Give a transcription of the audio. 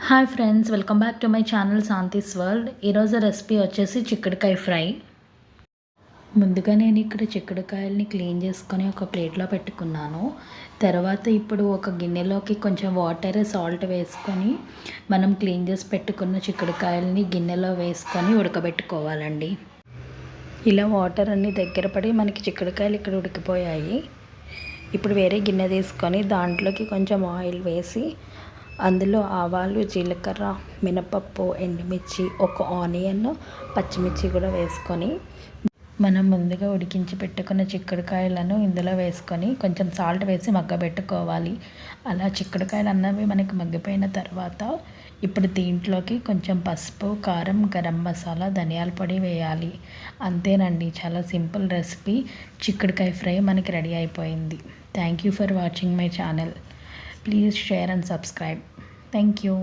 Hi friends, welcome back to my channel Shanthi's world. ఈరోజు recipe వచ్చేసి చిక్కుడుకాయ ఫ్రై. ముందుగా నేను ఇక్కడ చిక్కుడుకాయలని క్లీన్ చేసుకొని ఒక ప్లేట్లో పెట్టుకున్నాను. తర్వాత ఇప్పుడు ఒక గిన్నెలోకి కొంచెం వాటర్, సాల్ట్ వేసుకొని మనం క్లీన్ చేసి పెట్టుకున్న చిక్కుడుకాయలని గిన్నెలో వేసుకొని ఉడకబెట్టుకోవాలండి. ఇలా వాటర్ అన్నీ దగ్గర పడి మనకి చిక్కుడుకాయలు ఇక్కడ ఉడికిపోయాయి. ఇప్పుడు వేరే గిన్నె తీసుకొని దాంట్లోకి కొంచెం ఆయిల్ వేసి అందులో ఆవాలు, జీలకర్ర, మినపప్పు, ఎండుమిర్చి, ఒక ఆనియన్, పచ్చిమిర్చి కూడా వేసుకొని మనం ముందుగా ఉడికించి పెట్టుకున్న చిక్కుడుకాయలను ఇందులో వేసుకొని కొంచెం సాల్ట్ వేసి మగ్గబెట్టుకోవాలి. అలా చిక్కుడుకాయలు అన్నవి మనకి మగ్గిపోయిన తర్వాత ఇప్పుడు దీంట్లోకి కొంచెం పసుపు, కారం, గరం మసాలా, ధనియాల పొడి వేయాలి. అంతేనండి, చాలా సింపుల్ రెసిపీ. చిక్కుడుకాయ ఫ్రై మనకి రెడీ అయిపోయింది. Thank you for watching my channel. Please share and subscribe. Thank you.